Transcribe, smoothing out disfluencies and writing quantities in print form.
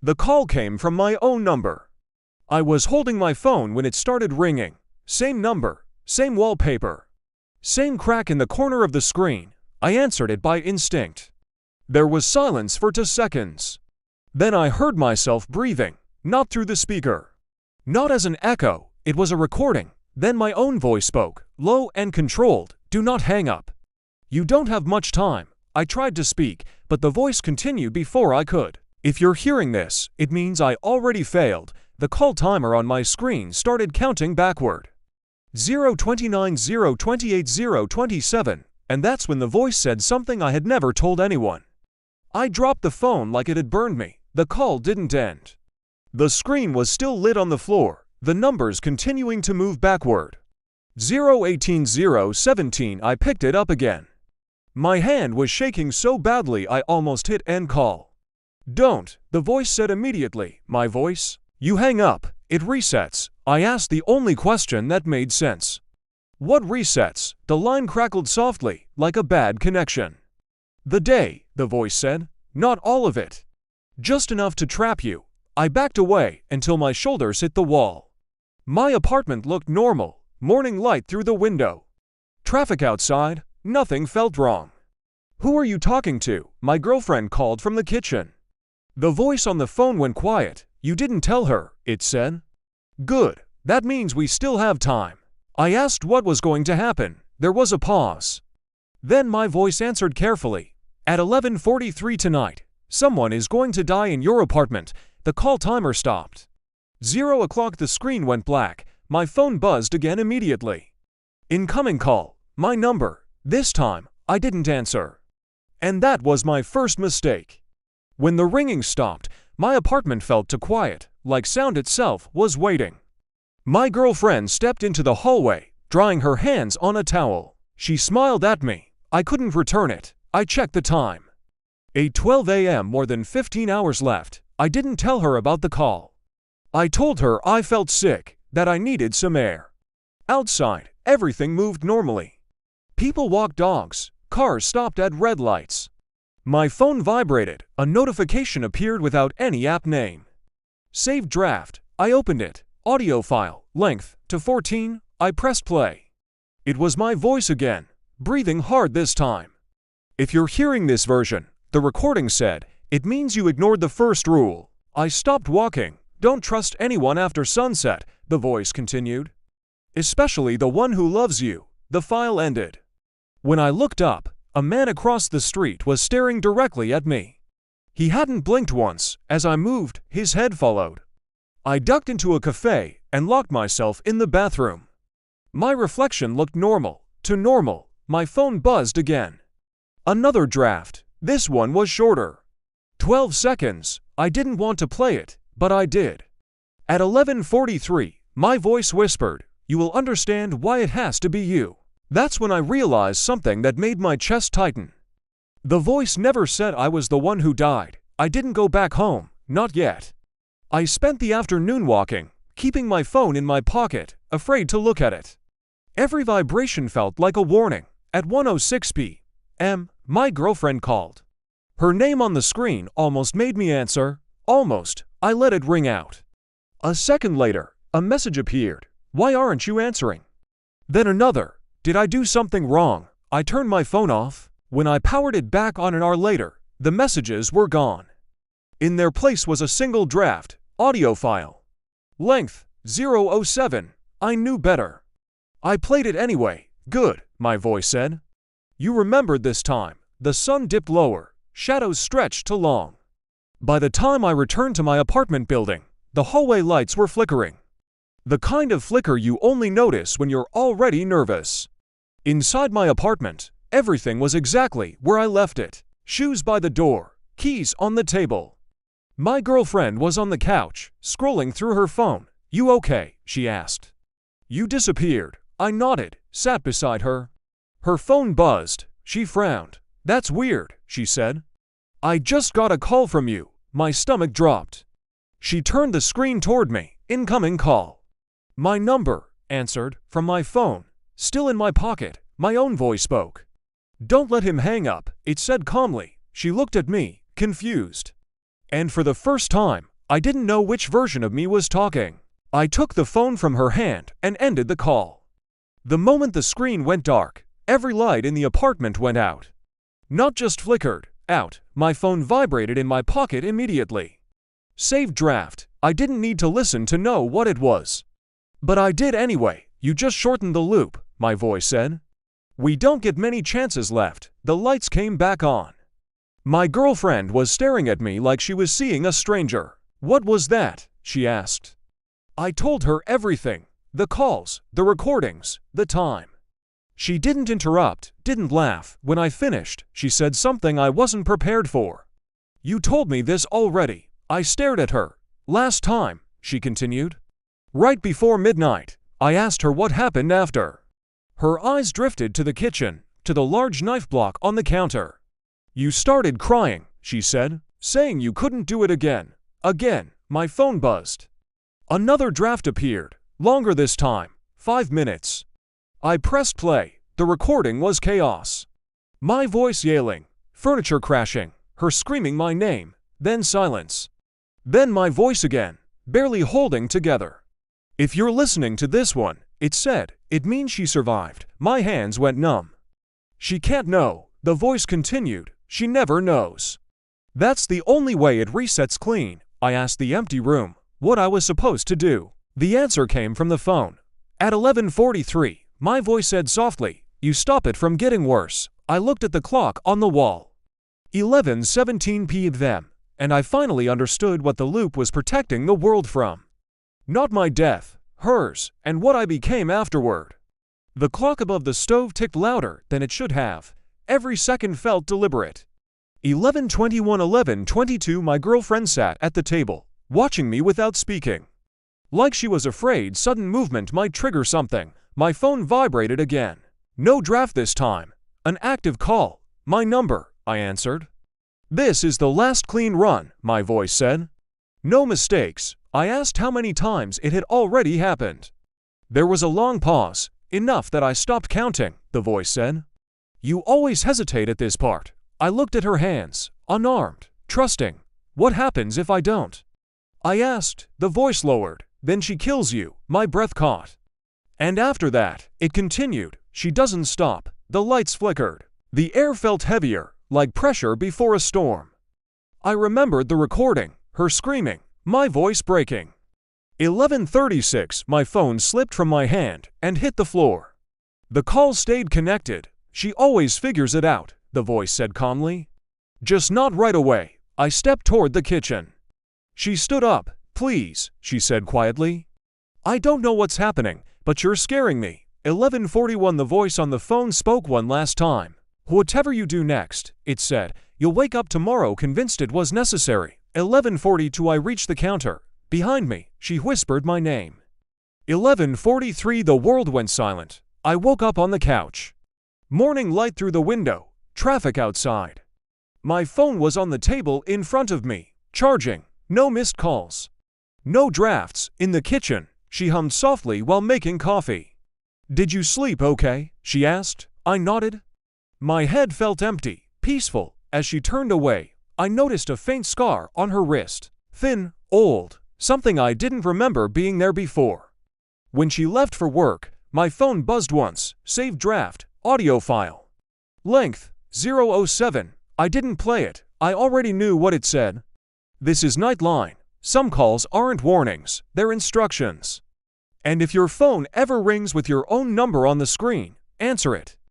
The call came from my own number. I was holding my phone when it started ringing. Same number, same wallpaper, same crack in the corner of the screen. I answered it by instinct. There was silence for 2 seconds. Then I heard myself breathing, not through the speaker. Not as an echo, it was a recording. Then my own voice spoke, low and controlled, "Do not hang up. You don't have much time." I tried to speak, but the voice continued before I could. If you're hearing this, it means I already failed. The call timer on my screen started counting backward. 0:29, 0:28, 0:27, and that's when the voice said something I had never told anyone. I dropped the phone like it had burned me. The call didn't end. The screen was still lit on the floor, the numbers continuing to move backward. 0:18, 0:17, I picked it up again. My hand was shaking so badly I almost hit end call. "Don't," the voice said immediately. My voice? "You hang up, it resets." I asked the only question that made sense. "What resets?" The line crackled softly, like a bad connection. "The day," the voice said. "Not all of it. Just enough to trap you." I backed away until my shoulders hit the wall. My apartment looked normal, morning light through the window. Traffic outside, nothing felt wrong. "Who are you talking to?" My girlfriend called from the kitchen. The voice on the phone went quiet. "You didn't tell her," it said. "Good, that means we still have time." I asked what was going to happen. There was a pause. Then my voice answered carefully. "At 11:43 tonight, someone is going to die in your apartment." The call timer stopped. 0 o'clock, the screen went black. My phone buzzed again immediately. Incoming call, my number. This time, I didn't answer. And that was my first mistake. When the ringing stopped, my apartment felt too quiet, like sound itself was waiting. My girlfriend stepped into the hallway, drying her hands on a towel. She smiled at me. I couldn't return it. I checked the time. 8:12 a.m., more than 15 hours left. I didn't tell her about the call. I told her I felt sick, that I needed some air. Outside, everything moved normally. People walked dogs, cars stopped at red lights. My phone vibrated, a notification appeared without any app name. Saved draft, I opened it, audio file, length, to 14, I pressed play. It was my voice again, breathing hard this time. If you're hearing this version, the recording said, it means you ignored the first rule. I stopped walking. Don't trust anyone after sunset, the voice continued. Especially the one who loves you. The file ended. When I looked up, a man across the street was staring directly at me. He hadn't blinked once. As I moved, his head followed. I ducked into a cafe and locked myself in the bathroom. My reflection looked normal. To normal, my phone buzzed again. Another draft. This one was shorter. 12 seconds. I didn't want to play it, but I did. At 11:43, my voice whispered, "You will understand why it has to be you." That's when I realized something that made my chest tighten. The voice never said I was the one who died. I didn't go back home, not yet. I spent the afternoon walking, keeping my phone in my pocket, afraid to look at it. Every vibration felt like a warning. At 1:06 p.m., my girlfriend called. Her name on the screen almost made me answer. Almost. I let it ring out. A second later, a message appeared. "Why aren't you answering?" Then another. Did I do something wrong? I turned my phone off. When I powered it back on an hour later, the messages were gone. In their place was a single draft, audio file. Length, 0:07. I knew better. I played it anyway. "Good," my voice said. "You remembered this time." The sun dipped lower. Shadows stretched too long. By the time I returned to my apartment building, the hallway lights were flickering. The kind of flicker you only notice when you're already nervous. Inside my apartment, everything was exactly where I left it. Shoes by the door, keys on the table. My girlfriend was on the couch, scrolling through her phone. "You okay?" she asked. "You disappeared." I nodded, sat beside her. Her phone buzzed. She frowned. "That's weird," she said. "I just got a call from you." My stomach dropped. She turned the screen toward me. Incoming call. My number, answered, from my phone. Still in my pocket, my own voice spoke. "Don't let him hang up," it said calmly. She looked at me, confused. And for the first time, I didn't know which version of me was talking. I took the phone from her hand and ended the call. The moment the screen went dark, every light in the apartment went out. Not just flickered out, my phone vibrated in my pocket immediately. Saved draft. I didn't need to listen to know what it was. But I did anyway. You just shortened the loop, my voice said. We don't get many chances left. The lights came back on. My girlfriend was staring at me like she was seeing a stranger. What was that? She asked. I told her everything. The calls, the recordings, the time. She didn't interrupt, didn't laugh. When I finished, she said something I wasn't prepared for. You told me this already. I stared at her. Last time, she continued. Right before midnight, I asked her what happened after. Her eyes drifted to the kitchen, to the large knife block on the counter. You started crying, she said, saying you couldn't do it again. Again, my phone buzzed. Another draft appeared, longer this time, 5 minutes. I pressed play. The recording was chaos. My voice yelling, furniture crashing, her screaming my name, then silence. Then my voice again, barely holding together. If you're listening to this one, it said, it means she survived. My hands went numb. She can't know, the voice continued, she never knows. That's the only way it resets clean. I asked the empty room what I was supposed to do. The answer came from the phone. At 11:43, my voice said softly, you stop it from getting worse. I looked at the clock on the wall. 11:17 p.m. and I finally understood what the loop was protecting the world from. Not my death, hers, and what I became afterward. The clock above the stove ticked louder than it should have. Every second felt deliberate. 11:21, 11:22. My girlfriend sat at the table, watching me without speaking. Like she was afraid sudden movement might trigger something, my phone vibrated again. No draft this time. An active call. My number, I answered. This is the last clean run, my voice said. No mistakes. I asked how many times it had already happened. There was a long pause, enough that I stopped counting, the voice said. You always hesitate at this part. I looked at her hands, unarmed, trusting. What happens if I don't? I asked, the voice lowered. Then she kills you, my breath caught. And after that, it continued. She doesn't stop. The lights flickered. The air felt heavier, like pressure before a storm. I remembered the recording, her screaming, my voice breaking. 11:36, my phone slipped from my hand and hit the floor. The call stayed connected. She always figures it out, the voice said calmly. Just not right away. I stepped toward the kitchen. She stood up. Please, she said quietly. I don't know what's happening, but you're scaring me. 11:41, the voice on the phone spoke one last time. Whatever you do next, it said, you'll wake up tomorrow convinced it was necessary. 11:42, I reached the counter. Behind me, she whispered my name. 11:43, the world went silent. I woke up on the couch. Morning light through the window, traffic outside. My phone was on the table in front of me, charging. No missed calls. No drafts. In the kitchen, she hummed softly while making coffee. Did you sleep okay? She asked. I nodded. My head felt empty, peaceful. As she turned away, I noticed a faint scar on her wrist. Thin, old, something I didn't remember being there before. When she left for work, my phone buzzed once. Saved draft, audio file. Length, 007. I didn't play it. I already knew what it said. This is NIGHTLINE. Some calls aren't warnings, they're instructions. And if your phone ever rings with your own number on the screen, answer it.